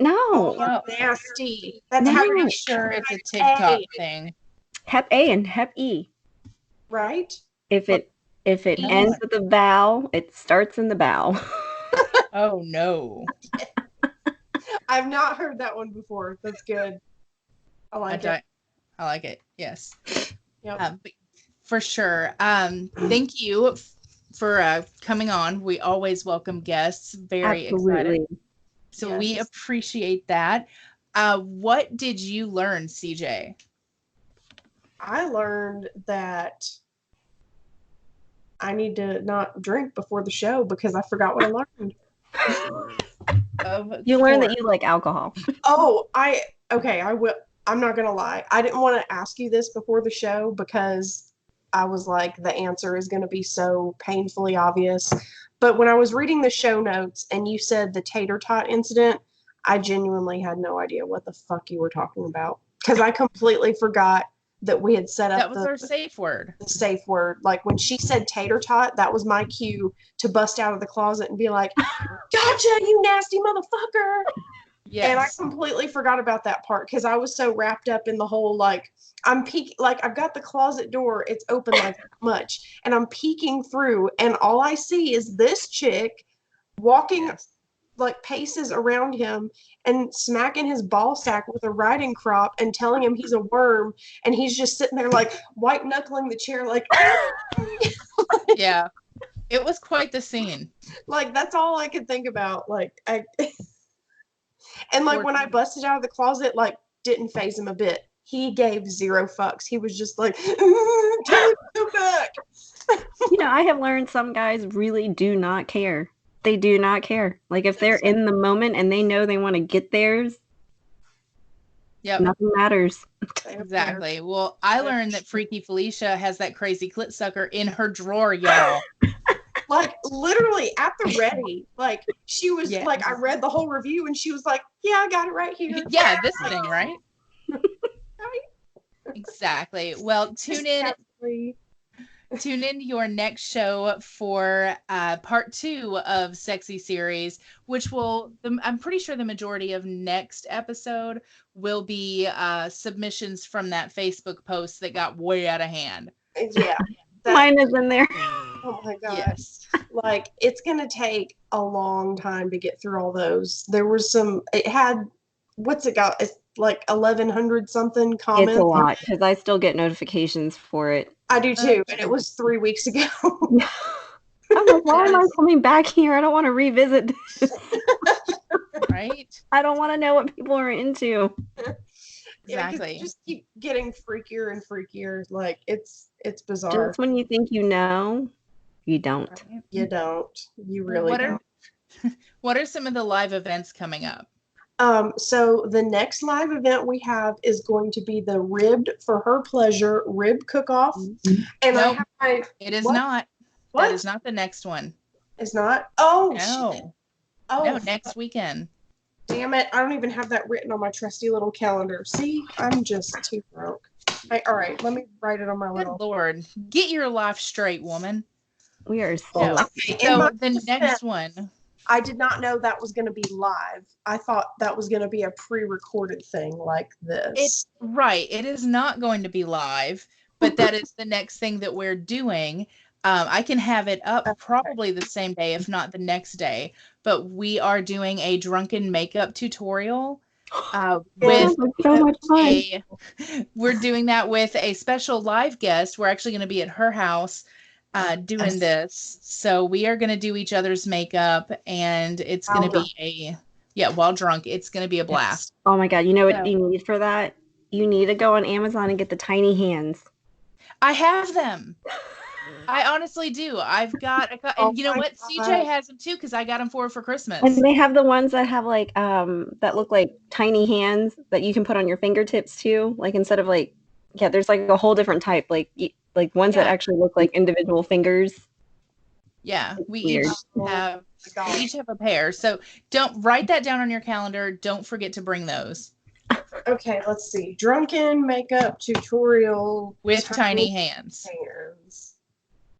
no. oh, No. nasty. That's No. how pretty you sure it's a TikTok thing. Hep A and Hep E. right? If it No. ends with a vowel, it starts in the bowel. Oh no. I've not heard that one before. That's good. I like it. I like it. Yes. Yep. But for sure. Thank you for coming on. We always welcome guests. Very excited. So we Yes. appreciate that. What did you learn, CJ? I learned that I need to not drink before the show because I forgot what I learned. Of You learn that course. you like alcohol. Oh, I will. I'm not gonna lie. I didn't want to ask you this before the show because I was like, the answer is gonna be so painfully obvious. But when I was reading the show notes and you said the tater tot incident, I genuinely had no idea what the fuck you were talking about because I completely forgot that we had set That up was our safe word. the safe word. Like when she said tater tot, that was my cue to bust out of the closet and be like, "Gotcha, you nasty motherfucker!" And I Yes. completely forgot about that part because I was so wrapped up in the whole like I've got the closet door, it's open like that much, and I'm peeking through, and all I see is this chick walking Yes. like paces around him and smacking his ball sack with a riding crop and telling him he's a worm, and he's just sitting there like white knuckling the chair like Yeah. It was quite the scene. like that's all I could think about. Like I and like when I busted out of the closet, like didn't phase him a bit. He gave zero fucks. He was just like, "Tell him back." You know, I have learned some guys really do not care. They do not care. Like if they're in the moment and they know they want to get theirs, Yep. nothing matters. Exactly. Well, I learned that Freaky Felicia has that crazy clit sucker in her drawer, y'all. like literally at the ready. Like she was Yes. like, I read the whole review and she was like, yeah, I got it right here. Yeah, this thing, right? Exactly. Well, tune in your next show for part 2 of Sexy Series, which I'm pretty sure the majority of next episode will be submissions from that Facebook post that got way out of hand. Yeah. Mine is in there. Oh my gosh. Yes. Like it's going to take a long time to get through all those. There was it had, what's it got? It's like 1,100 something comments. It's a lot because I still get notifications for it. I do too. And it was 3 weeks ago. I'm like, why am I coming back here? I don't want to revisit this. Right? I don't want to know what people are into. Exactly. Just keep getting freakier and freakier. Like it's bizarre. Just when you think you know, you don't. Right? You don't. You really don't. What are some of the live events coming up? So the next live event we have is going to be the Ribbed for Her Pleasure Rib Cook-Off. And Nope. it is what? not. What? That is not the next one. It's not? Oh, No. shit. Oh, No, next weekend. damn it. I don't even have that written on my trusty little calendar. See, I'm just too broke. All right, let me write it on my Good little. Lord. Get your life straight, woman. We are so. Okay, in So my the defense, next one. I did not know that was going to be live. I thought that was going to be a pre-recorded thing like this. It's right. It is not going to be live, but that is the next thing that we're doing. I can have it up probably the same day, if not the next day. But we are doing a drunken makeup tutorial with so much fun. we're doing that with a special live guest. We're actually going to be at her house doing this. So we are going to do each other's makeup, and it's going to be while drunk. It's going to be a blast. Oh my God. You know what you need for that? You need to go on Amazon and get the tiny hands. I have them. I honestly do. I've got and you know what? CJ has them too because I got them for her for Christmas. And they have the ones that have like that look like tiny hands that you can put on your fingertips too. Like instead of like there's like a whole different type like ones that actually look like individual fingers. Yeah, we each have a pair. So don't write that down on your calendar. Don't forget to bring those. Okay, let's see. Drunken makeup tutorial with tiny hands.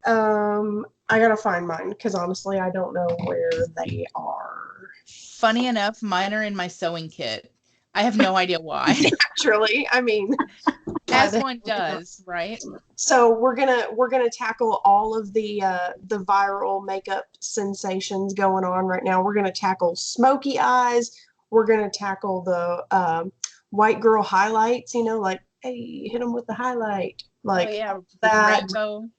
I gotta find mine because honestly, I don't know where they are. Funny enough, mine are in my sewing kit. I have no idea why. Naturally, I mean, as one does, right? So we're gonna tackle all of the viral makeup sensations going on right now. We're gonna tackle smoky eyes. We're gonna tackle the white girl highlights. You know, like hey, hit them with the highlight, like that. Rainbow,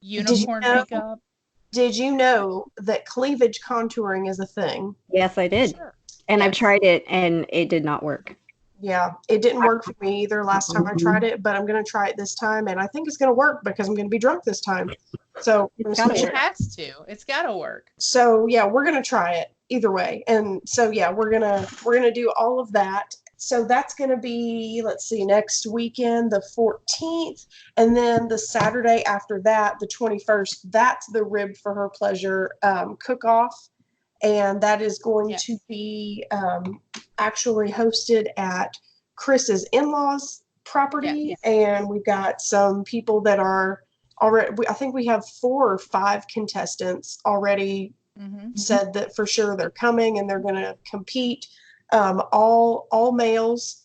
unicorn makeup. Did you know that cleavage contouring is a thing? Yes, I did. Sure. And I've tried it and it did not work. Yeah, it didn't work for me either last time I tried it, but I'm going to try it this time. And I think it's going to work because I'm going to be drunk this time. So it has to. It's got to work. So yeah, we're going to try it either way. And so, yeah, we're going to do all of that. So that's going to be, let's see, next weekend, the 14th. And then the Saturday after that, the 21st, that's the Rib for Her Pleasure cook-off. And that is going to be actually hosted at Chris's in-laws property. And we've got some people that are already, I think we have 4 or 5 contestants already said that for sure they're coming and they're going to compete. All males.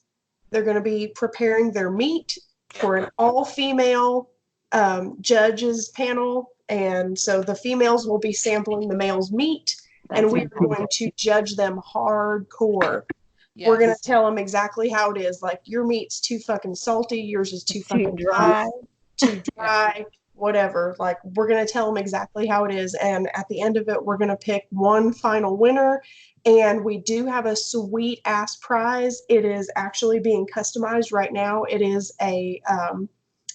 They're going to be preparing their meat for an all-female judges panel. And so the females will be sampling the males' meat. And we're going to judge them hardcore. Yes. We're going to tell them exactly how it is. Like, your meat's too fucking salty. Yours is too fucking dry. Too dry, whatever. Like, we're going to tell them exactly how it is. And at the end of it, we're going to pick one final winner. And we do have a sweet-ass prize. It is actually being customized right now. It is a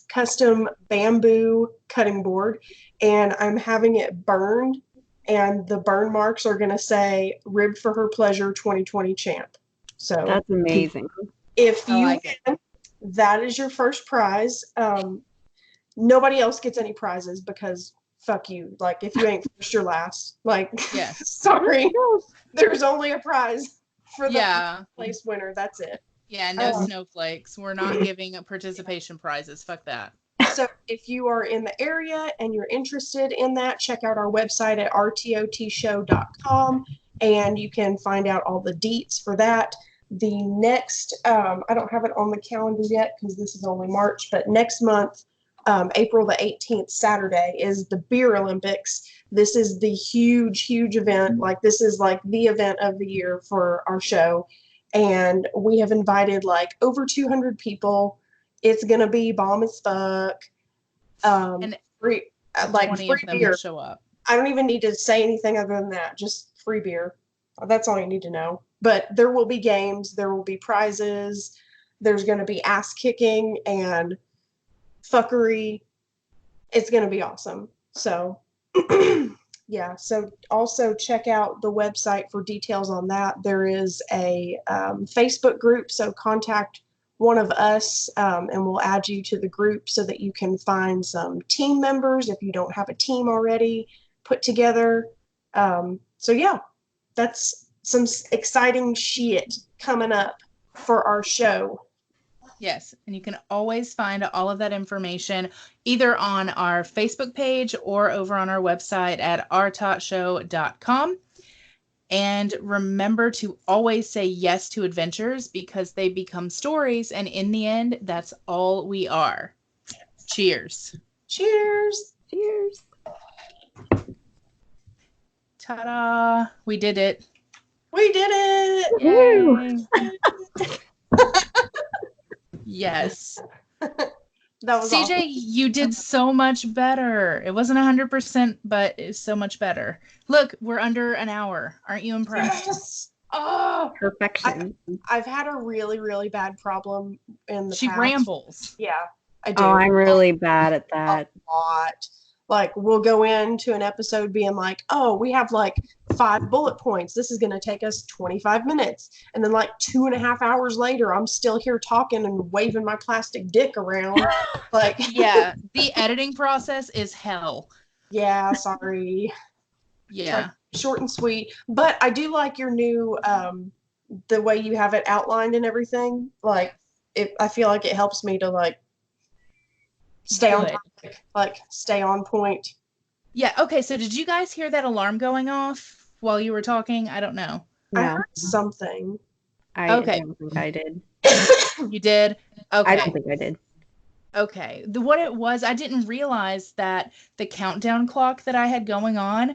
custom bamboo cutting board. And I'm having it burned. And the burn marks are going to say Rib for Her Pleasure 2020 champ. So that's amazing. If you win, that is your first prize. Nobody else gets any prizes because fuck you. Like, if you ain't first, you're last. Like, Yes. sorry. There's only a prize for the Yeah. place winner. That's it. Yeah, no Oh. snowflakes. We're not giving participation prizes. Fuck that. So if you are in the area and you're interested in that, check out our website at rtotshow.com and you can find out all the deets for that. The next, I don't have it on the calendar yet because this is only March, but next month, April the 18th, Saturday, is the Beer Olympics. This is the huge event. Like, this is like the event of the year for our show. And we have invited like over 200 people. It's gonna be bomb as fuck. And Free, 20 free of them beer. will show up. I don't even need to say anything other than that. Just free beer. That's all you need to know. But there will be games. There will be prizes. There's going to be ass kicking and fuckery. It's going to be awesome. So, yeah. So also check out the website for details on that. There is a Facebook group. So contact one of us and we'll add you to the group so that you can find some team members if you don't have a team already put together. So yeah, that's some exciting shit coming up for our show. Yes, and you can always find all of that information either on our Facebook page or over on our website at rtotshow.com. And remember to always say yes to adventures because they become stories, and in the end, that's all we are. Cheers. Cheers. Cheers. Ta-da! We did it. We did it. Woo. Yay. Yes. That was CJ, awesome. you did so much better. It wasn't 100%, but it's so much better. Look, we're under an hour. Aren't you impressed? Yes. Oh, Perfection. I've had a really bad problem in the She past. rambles. Yeah, I do. Oh, I'm really bad at that. A lot. Like, we'll go into an episode being like, oh, we have like 5 bullet points. This is going to take us 25 minutes. And then like 2.5 hours later, I'm still here talking and waving my plastic dick around. Like, Yeah, the editing process is hell. yeah, sorry. Yeah. Short and sweet. But I do like your new, the way you have it outlined and everything. Like, I feel like it helps me to like stay on Good. topic, like stay on point. Yeah, okay, so did you guys hear that alarm going off while you were talking? I don't know. I No, heard something. I Okay. don't think I did. You did? Okay. I don't think I did. Okay. What it was, I didn't realize that the countdown clock that I had going on,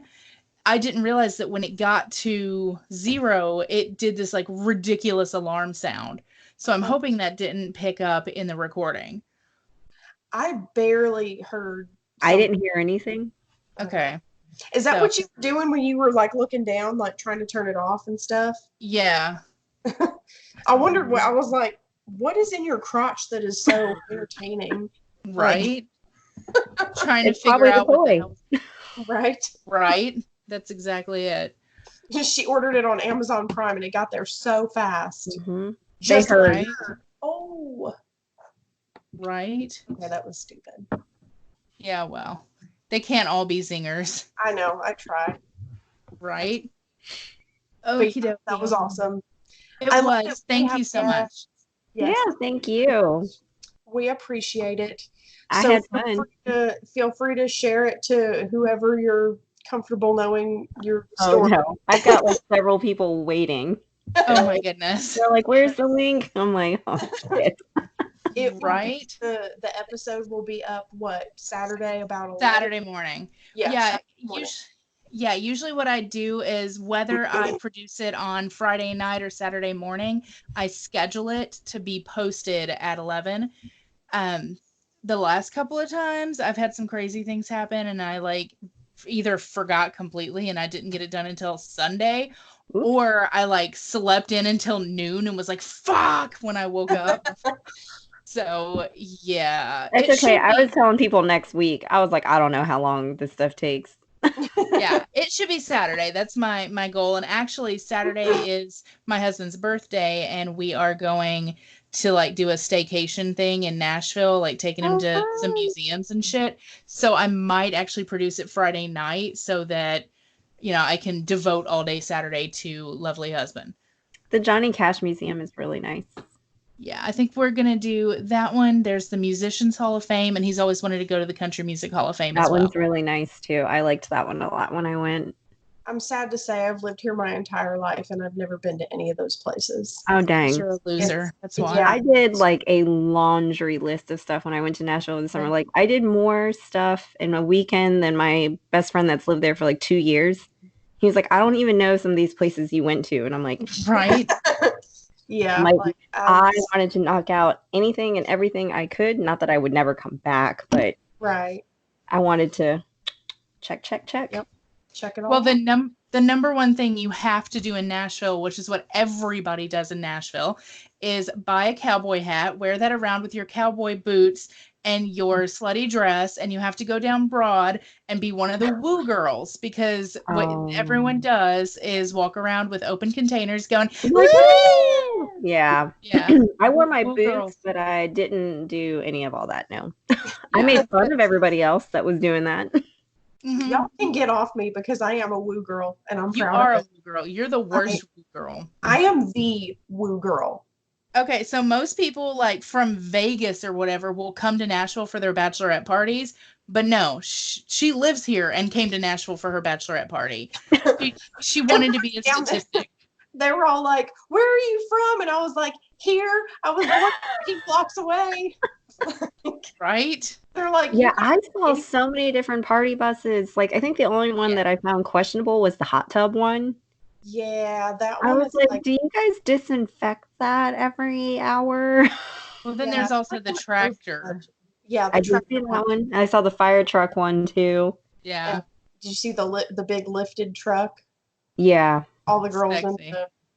I didn't realize that when it got to 0, it did this like ridiculous alarm sound. So I'm hoping that didn't pick up in the recording. I barely heard. I didn't hear anything. Okay. Is that So- what you were doing when you were like looking down, like trying to turn it off and stuff? Yeah. I wondered what I was like. What is in your crotch that is so entertaining? Right? Trying to It's figure probably the out what the toy. hell. Right? Right? That's exactly it. She ordered it on Amazon Prime and it got there so fast. Mhm. Just heard. like, oh, Right? okay, that was stupid. Yeah, well, they can't all be zingers, I know. I tried. right? But Okie yeah, that was awesome. It I love was. that we Thank have you so guests. much. Yes, Yeah, thank you. we appreciate it. I So had feel fun. feel free to share it to whoever you're comfortable knowing your Oh story. no, I've got like several people waiting. Oh my goodness. They're like, "Where's the link?" I'm like, "Oh shit." It will be- Right? the episode will be up Saturday about 11? Saturday morning. Yeah. Yeah. Saturday morning. Usually what I do is whether I produce it on Friday night or Saturday morning, I schedule it to be posted at 11. The last couple of times I've had some crazy things happen and I like either forgot completely and I didn't get it done until Sunday, Oops. or I like slept in until noon and was like, fuck, when I woke up. So yeah. That's it okay. should I be- was telling people next week. I was like, I don't know how long this stuff takes. yeah, it should be Saturday. That's my goal. And actually Saturday is my husband's birthday and we are going to like do a staycation thing in Nashville, like taking him Oh, to some fun. museums and shit. So I might actually produce it Friday night so that, I can devote all day Saturday to Lovely Husband. The Johnny Cash Museum is really nice. Yeah, I think we're gonna do that one. There's the Musicians Hall of Fame, and he's always wanted to go to the Country Music Hall of Fame as That well. one's really nice too. I liked that one a lot when I went. I'm sad to say I've lived here my entire life and I've never been to any of those places. Oh, dang. You're a loser. That's why. Yeah. I did like a laundry list of stuff when I went to Nashville this summer. Like I did more stuff in a weekend than my best friend that's lived there for like 2 years. He was like, I don't even know some of these places you went to. And I'm like, Right? Yeah. Like, I wanted to knock out anything and everything I could. Not that I would never come back, but right. I wanted to check. Yep. Check it all. Well, the number one thing you have to do in Nashville, which is what everybody does in Nashville, is buy a cowboy hat, wear that around with your cowboy boots and your slutty dress, and you have to go down Broad and be one of the woo girls, because what everyone does is walk around with open containers going, woo! Yeah. Yeah. I wore my Woo boots, girls. but I didn't do any of all that. No. I made fun of everybody else that was doing that. Mhm. Y'all can get off me because I am a woo girl and I'm You proud are a of it. woo girl. You're the worst woo girl. I am the woo girl. Okay, so most people like from Vegas or whatever will come to Nashville for their bachelorette parties, but no, she lives here and came to Nashville for her bachelorette party. She wanted to be a statistic. They were all like, "Where are you from?" And I was like, "Here." I was 14 blocks away. Right? They're like, Yeah, I saw so many different party buses. Like, I think the only one that I found questionable was the hot tub one. Yeah, that I one was is like, do you guys disinfect that every hour? Well, then Yeah, there's also it's the like tractor. yeah, the I did tractor see that one. one. I saw the fire truck one too. Yeah. Did you see the big lifted truck? Yeah. All the girls Sexy.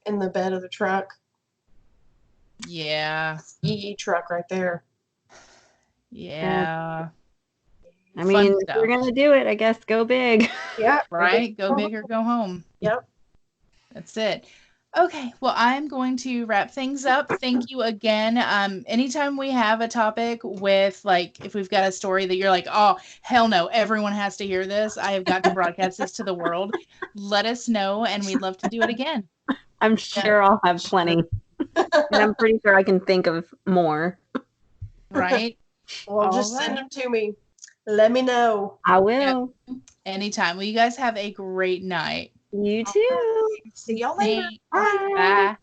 in the bed of the truck. Yeah. EE truck right there. Yeah. I mean, if stuff. you're gonna do it, I guess go big. Yeah. Right? Go big or go home. Yep. That's it. Okay, well, I'm going to wrap things up. Thank you again. Anytime we have a topic with, like, if we've got a story that you're like, oh, hell no, everyone has to hear this, I have got to broadcast this to the world, let us know, and we'd love to do it again. I'm sure I'll have plenty. And I'm pretty sure I can think of more. Right? Well, just All send right. them to me. Let me know. I will. Anytime. Well, you guys have a great night. You too. See y'all later. Bye. Bye.